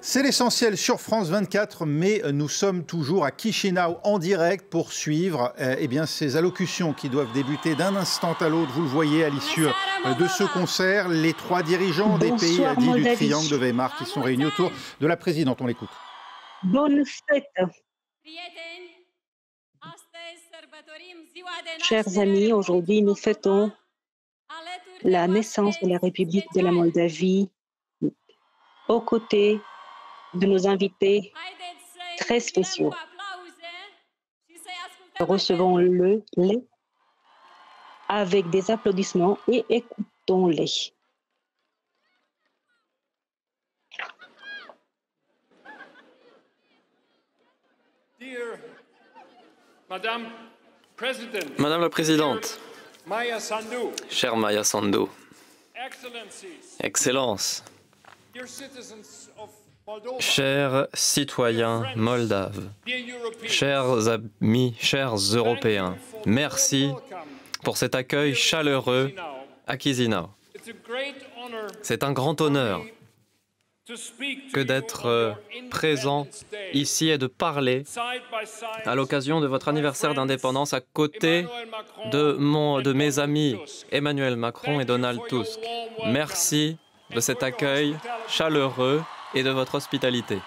C'est l'essentiel sur France 24, mais nous sommes toujours à Chisinau en direct pour suivre ces allocutions qui doivent débuter d'un instant à l'autre. Vous le voyez à l'issue de ce concert, les trois dirigeants des pays dits du triangle de Weimar qui sont réunis autour de la présidente. On l'écoute. Bonne fête. Chers amis, aujourd'hui nous fêtons la naissance de la République de la Moldavie aux côtés de nos invités très spéciaux. Recevons-les avec des applaudissements et écoutons-les. Madame la Présidente, chère Maia Sandu, Excellences, chers citoyens moldaves, chers amis, chers Européens, merci pour cet accueil chaleureux à Chisinau. C'est un grand honneur que d'être présent ici et de parler à l'occasion de votre anniversaire d'indépendance à côté de mes amis Emmanuel Macron et Donald Tusk. Merci de cet accueil chaleureux et de votre hospitalité.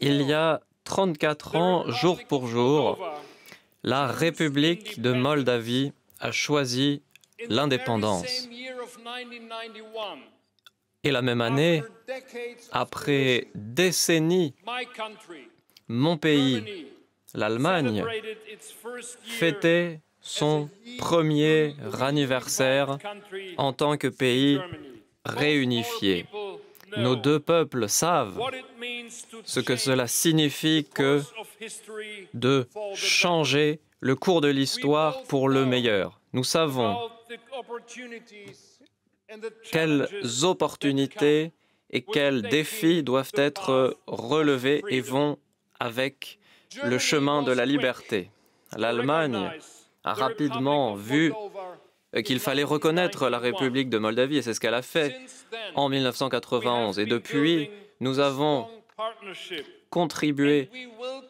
Il y a 34 ans, jour pour jour, la République de Moldavie a choisi l'indépendance. Et la même année, après décennies, mon pays, l'Allemagne, fêtait son premier anniversaire en tant que pays réunifié. Nos deux peuples savent ce que cela signifie que de changer le cours de l'histoire pour le meilleur. Nous savons quelles opportunités et quels défis doivent être relevés et vont avec le chemin de la liberté. L'Allemagne a rapidement vu qu'il fallait reconnaître la République de Moldavie, et c'est ce qu'elle a fait en 1991. Et depuis, nous avons contribué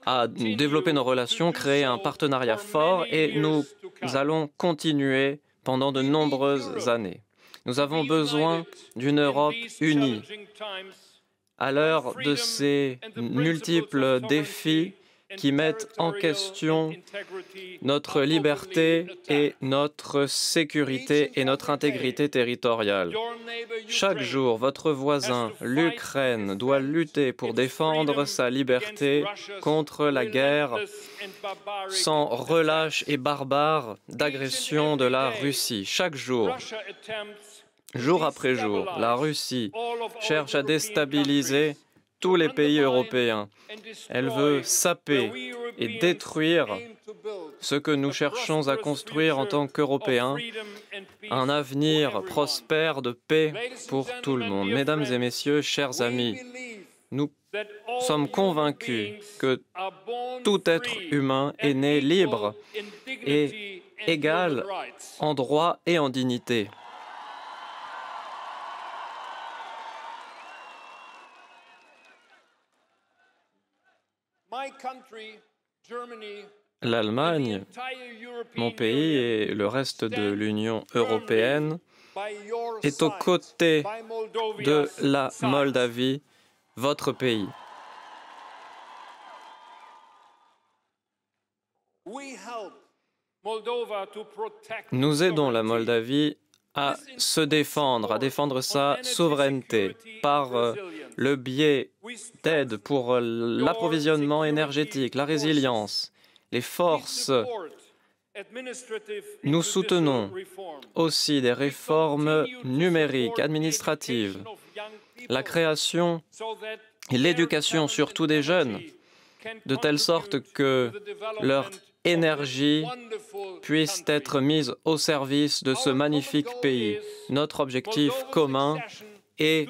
à développer nos relations, créer un partenariat fort, et nous allons continuer pendant de nombreuses années. Nous avons besoin d'une Europe unie. À l'heure de ces multiples défis qui mettent en question notre liberté et notre sécurité et notre intégrité territoriale. Chaque jour, votre voisin, l'Ukraine, doit lutter pour défendre sa liberté contre la guerre sans relâche et barbare d'agression de la Russie. Chaque jour, jour après jour, la Russie cherche à déstabiliser tous les pays européens. Elle veut saper et détruire ce que nous cherchons à construire en tant qu'Européens, un avenir prospère de paix pour tout le monde. Mesdames et messieurs, chers amis, nous sommes convaincus que tout être humain est né libre et égal en droit et en dignité. L'Allemagne, mon pays et le reste de l'Union européenne est aux côtés de la Moldavie, votre pays. Nous aidons la Moldavie à se défendre, à défendre sa souveraineté par le biais d'aide pour l'approvisionnement énergétique, la résilience, les forces. Nous soutenons aussi des réformes numériques, administratives, la création et l'éducation surtout des jeunes, de telle sorte que leur énergie puisse être mise au service de ce magnifique pays. Notre objectif commun est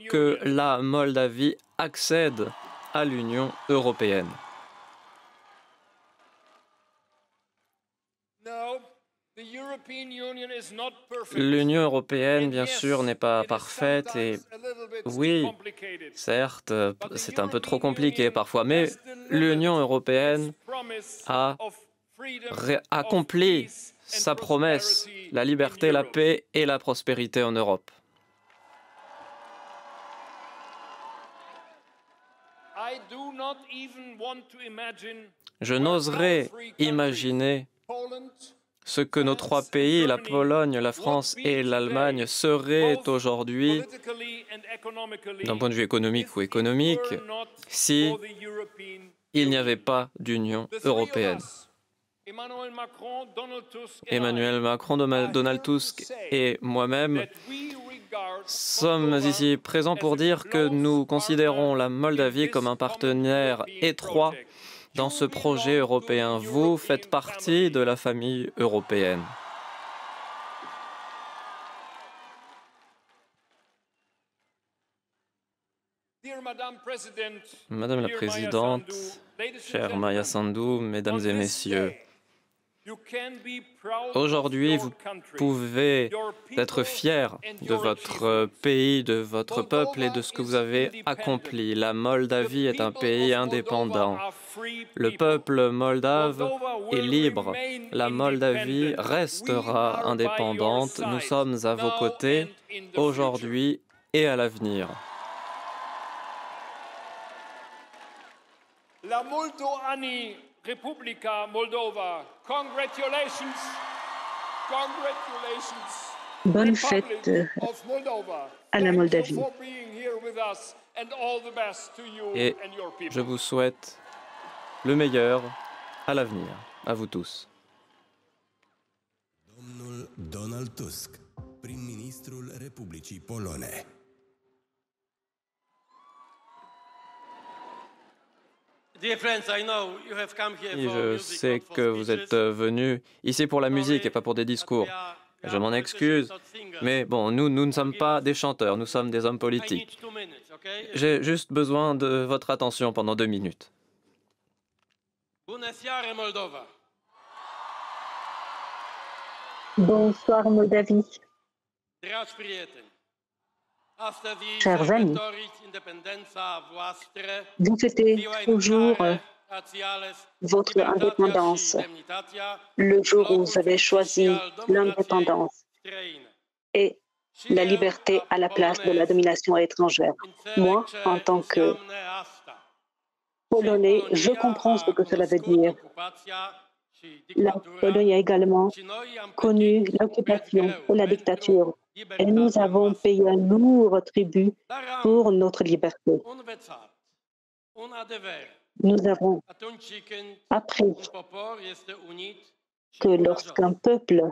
que la Moldavie accède à l'Union européenne. L'Union européenne, bien sûr, n'est pas parfaite et oui, certes, c'est un peu trop compliqué parfois, mais l'Union européenne a accompli sa promesse, la liberté, la paix et la prospérité en Europe. Je n'oserais imaginer ce que nos trois pays, la Pologne, la France et l'Allemagne, seraient aujourd'hui, d'un point de vue économique ou économique, si il n'y avait pas d'Union européenne. Emmanuel Macron, Donald Tusk et moi-même sommes ici présents pour dire que nous considérons la Moldavie comme un partenaire étroit dans ce projet européen. Vous faites partie de la famille européenne. Madame la Présidente, chère Maia Sandu, Mesdames et Messieurs, aujourd'hui, vous pouvez être fiers de votre pays, de votre peuple et de ce que vous avez accompli. La Moldavie est un pays indépendant. Le peuple moldave est libre. La Moldavie restera indépendante. Nous sommes à vos côtés aujourd'hui et à l'avenir. La Moldoani Republika Moldova. Congratulations. Congratulations. Bonne fête à la Moldavie. Et je vous souhaite le meilleur à l'avenir, à vous tous. Domnul Donald Tusk, prim-ministrul Republicii Polone. Et je sais que vous êtes venus ici pour la musique et pas pour des discours. Je m'en excuse, mais bon, nous ne sommes pas des chanteurs, nous sommes des hommes politiques. J'ai juste besoin de votre attention pendant 2 minutes. Bonsoir Moldavie. Chers amis, vous fêtez toujours votre indépendance, le jour où vous avez choisi l'indépendance et la liberté à la place de la domination étrangère. Moi, en tant que Polonais, je comprends ce que cela veut dire. La Pologne a également connu l'occupation et la dictature, et nous avons payé un lourd tribut pour notre liberté. Nous avons appris que lorsqu'un peuple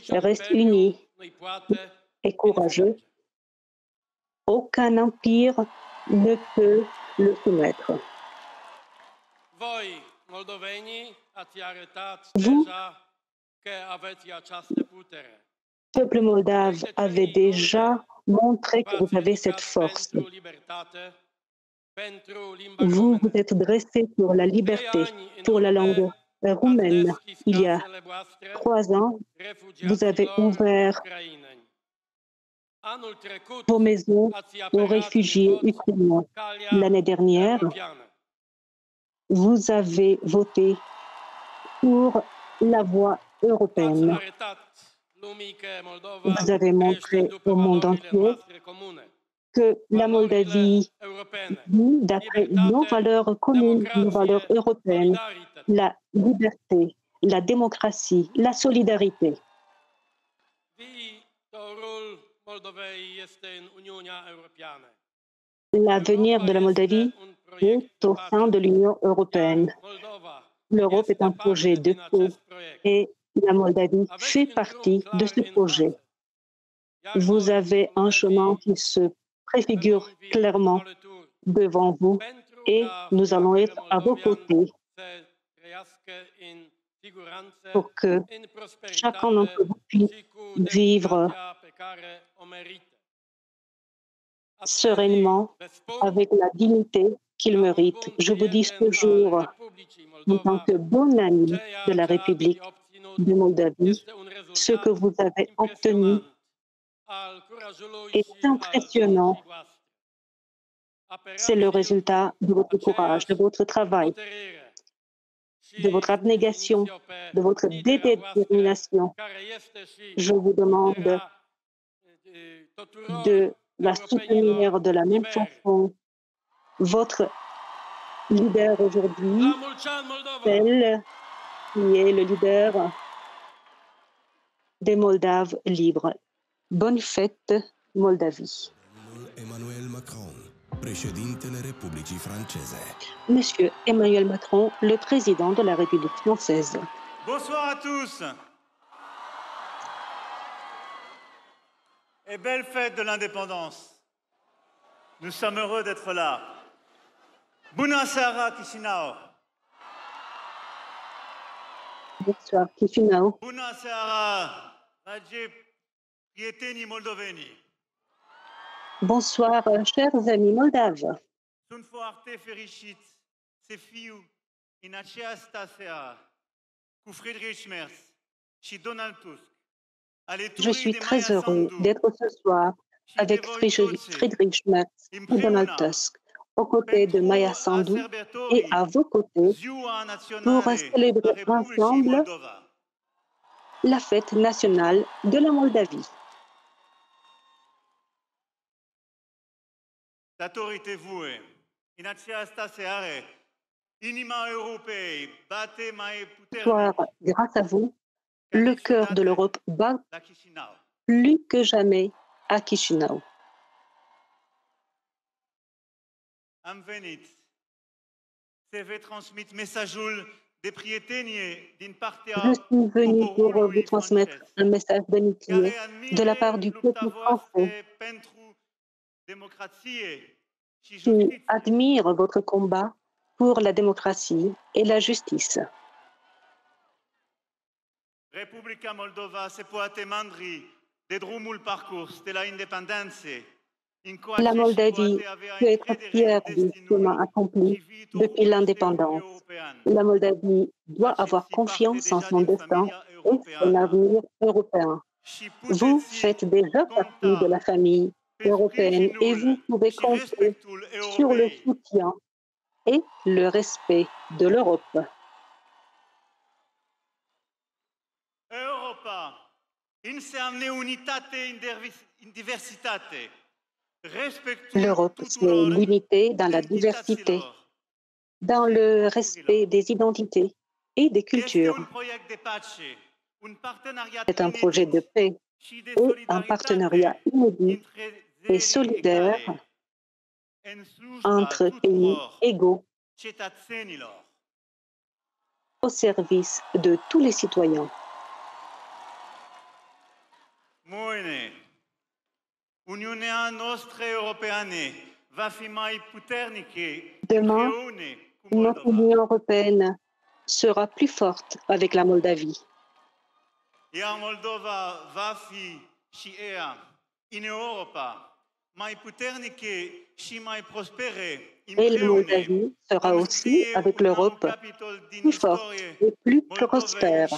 reste uni et courageux, aucun empire ne peut le soumettre. Vous, peuple moldave, avez déjà montré que vous avez cette force. Vous vous êtes dressé pour la liberté, pour la langue roumaine. Il y a 3 ans, vous avez ouvert vos maisons aux réfugiés ukrainiens. L'année dernière, vous avez voté pour la voie européenne. Vous avez montré au monde entier que la Moldavie vit d'après nos valeurs communes, nos valeurs européennes, la liberté, la démocratie, la solidarité. L'avenir de la Moldavie est au sein de l'Union européenne. L'Europe est un projet de paix et la Moldavie fait partie de ce projet. Vous avez un chemin qui se préfigure clairement devant vous et nous allons être à vos côtés pour que chacun d'entre vous puisse vivre sereinement avec la dignité qu'il mérite. Je vous dis ce jour, en tant que bon ami de la République, de Moldavie, ce que vous avez obtenu est impressionnant. C'est le résultat de votre courage, de votre travail, de votre abnégation, de votre détermination. Je vous demande de la soutenir de la même façon. Votre leader aujourd'hui, celle qui est le leader des Moldaves libres. Bonne fête, Moldavie. Emmanuel Macron, președintele Republicii Franceze. Monsieur Emmanuel Macron, le président de la République française. Bonsoir à tous et belle fête de l'indépendance. Nous sommes heureux d'être là. Bună seara, Chișinău. Bonsoir, Chișinău. Bună seara, dragi prieteni moldoveni. Bonsoir, chers amis moldaves. Sunt foarte fericit să fiu în această seară cu Friedrich Merz și Donald Tusk. Je suis très heureux d'être ce soir avec Friedrich Merz et Donald Tusk, aux côtés de Maia Sandu et à vos côtés pour célébrer ensemble la fête nationale de la Moldavie. Datorită voi, în această seară, inima Europei bate mai puternic grâce à vous, le cœur de l'Europe bat la Chișinău. plus que jamais à Chișinău. Am venit să vă transmit mesajul de prietenie din partea Je suis venu pour vous poporului transmettre francez, un message d'amitié care de la part admire du peuple lupta français voastră pentru democrație și qui justiție. admire votre combat pour la démocratie et la justice. Republica Moldova se poate mândri de drumul parcurs de la independență. La Moldavie peut être fière du chemin accompli depuis l'indépendance. La Moldavie doit avoir confiance en son destin et son avenir européen. Vous faites déjà partie de la famille européenne et vous pouvez compter sur le soutien et le respect de l'Europe. Europa înseamnă unitate în diversitate. L'Europe, c'est l'unité dans la diversité, dans le respect des identités et des cultures. C'est un projet de paix et un partenariat inédit et solidaire entre pays égaux au service de tous les citoyens. Mâine, Uniunea noastră europeană va fi mai puternică Demain, împreună cu notre Moldova. Union européenne sera plus forte avec la Moldavie. Iar Moldova va fi și ea în Europa mai puternică și mai prosperă Et la Moldavie sera aussi, avec l'Europe, plus forte et plus prospère.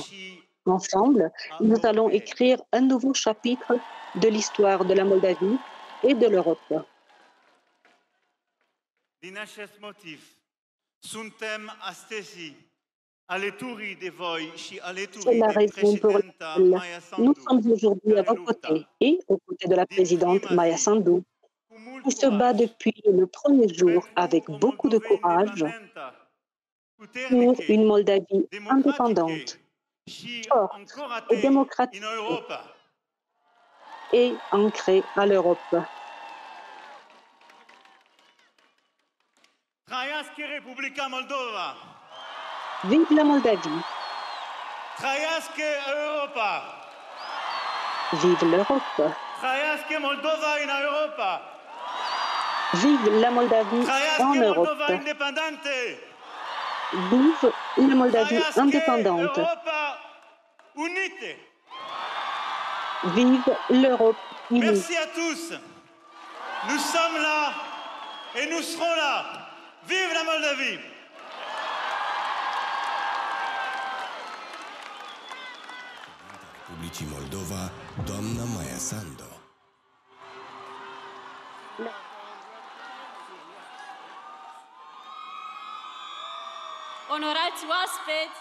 Ensemble, nous allons écrire un nouveau chapitre de l'histoire de la Moldavie et de l'Europe. Din acest motiv, suntem astăzi alături de voi și alături C'est la de raison pour președinta laquelle Maia nous Sandu, sommes aujourd'hui à vos côtés et aux côtés de la présidente Maia Sandu, qui se bat depuis le premier jour avec beaucoup de courage pour une Moldavie indépendante, forte et démocratique et ancrée à l'Europe. Trăiască Republica Moldova! Vive la Moldavie! Trăiască Europa! Vive l'Europe! Trăiască Moldova în Europa! Vive la Moldavie Trăiască en Moldova Europe! independentă! Vive la Moldavie Trăiască indépendante! Europa unită! Vive l'Europe unie! Merci à tous! Nous sommes là et nous serons là! Vive la Moldavie! Republicii Moldova, doamna Maia Sandu. Onorați oaspeți,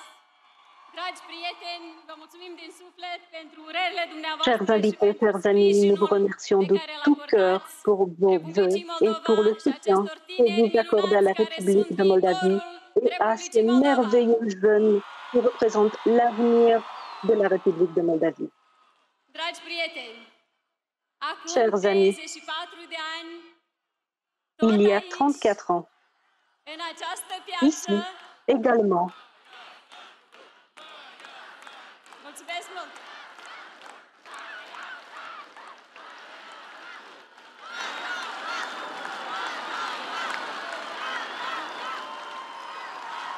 dragi prieteni, vă mulțumim din suflet pentru urările dumneavoastră. Chers invités, chers amis, nous vous remercions de tout cœur pour vos vœux et pour le soutien que vous accordez à la République de Moldavie et à ces merveilleux jeunes qui représentent l'avenir de la République de Moldavie. Dragi prieteni, Chers amis, 34 de ani, il y a 34 ans, în această ici piață, également, mulțumesc mult!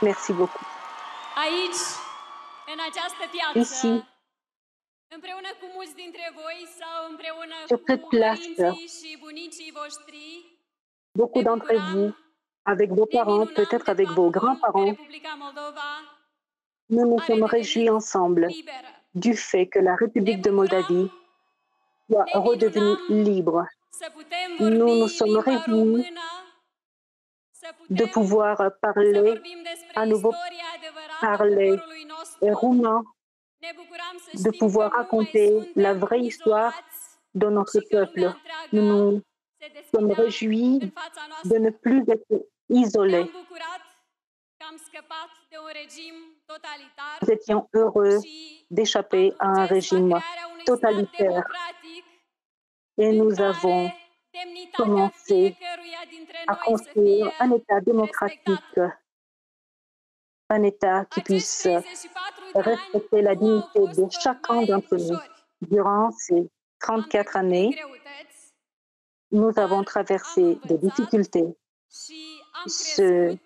merci beaucoup. Aici, în această piață, Ici, împreună cu mulți dintre voi sau împreună sur cu cette place, părinții și bunicii voștri, beaucoup d'entre vous, avec vos parents, peut-être avec vos grands-parents, Republica Moldova nous nous sommes réjouis ensemble liberă. du fait que la République de Moldavie soit redevenue libre. Să putem Nous vorbi nous sommes limba réunis română, să de putem pouvoir să parler vorbim despre à nouveau istoria adevărată a parler poporului nostru. roumain, Ne bucurăm să de știm pouvoir că nu mai raconter suntem la vraie histoire izolați de notre și că lumea peuple. întreagă Nous nous se sommes deschidea réjouis în fața de noastră. ne plus être isolés. Ne-am bucurat că am scăpat de un regim totalitar Nous étions heureux și d'échapper à un régime totalitaire et nous avons commencé à construire un État démocratique, un État qui puisse respecter la dignité de chacun d'entre nous. Durant ces 34 années, nous avons traversé des difficultés. Ce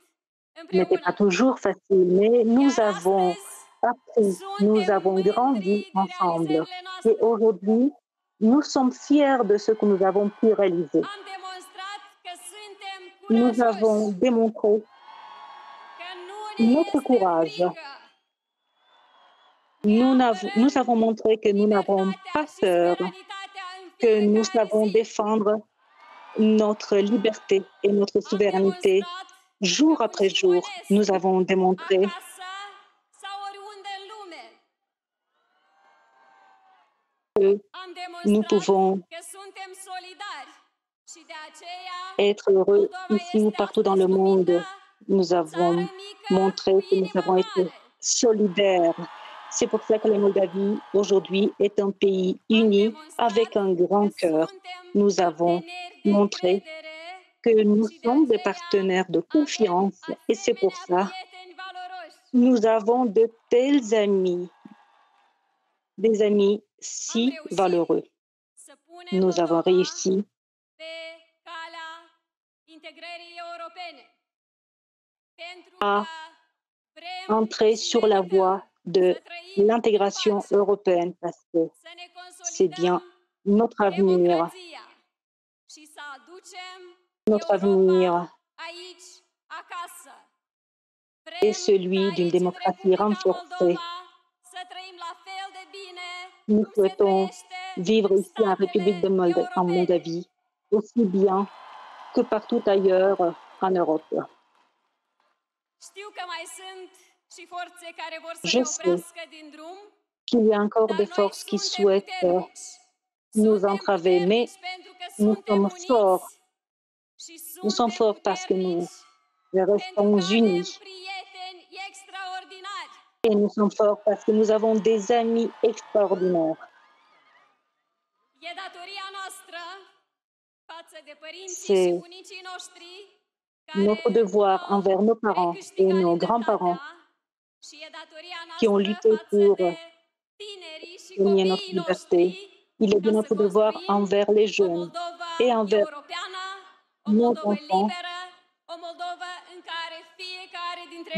n'était pas toujours facile, mais nous avons appris, nous avons grandi ensemble. Et aujourd'hui, nous sommes fiers de ce que nous avons pu réaliser. Nous avons démontré notre courage. Nous avons montré que nous n'avons pas peur, que nous savons défendre notre liberté et notre souveraineté. Jour après jour, nous avons démontré que nous pouvons être heureux ici ou partout dans le monde. Nous avons montré que nous avons été solidaires. C'est pour ça que la Moldavie, aujourd'hui, est un pays uni avec un grand cœur. Nous avons montré que nous sommes des partenaires de confiance et c'est pour ça que nous avons de tels amis, des amis si valeureux. Nous avons réussi à entrer sur la voie de l'intégration européenne parce que c'est bien notre avenir est celui d'une démocratie renforcée. Nous souhaitons vivre ici en République de Moldavie aussi bien que partout ailleurs en Europe. Je sais qu'il y a encore des forces qui souhaitent nous entraver, mais nous sommes forts. Nous sommes forts parce que nous restons unis. Et nous sommes forts parce que nous avons des amis extraordinaires. C'est notre devoir envers nos parents et nos grands-parents qui ont lutté pour gagner notre liberté. Il est de notre devoir envers les jeunes et envers nos enfants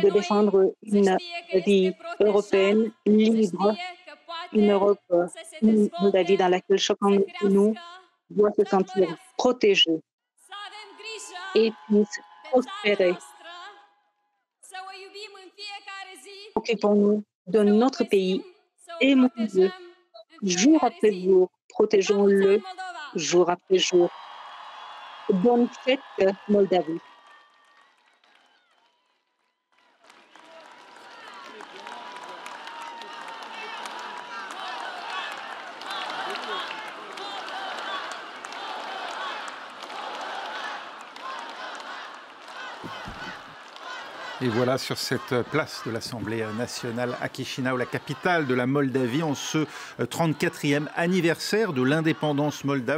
de défendre une vie européenne libre, une Europe, une Moldavie dans laquelle chacun de nous doit se sentir protégé et puisse prospérer. Occupons-nous de notre pays, aimons-le jour après jour. Protégeons-le jour après jour. Bonne fête, Moldavie. Et voilà sur cette place de l'Assemblée nationale à Chisinau, la capitale de la Moldavie, en ce 34e anniversaire de l'indépendance moldave.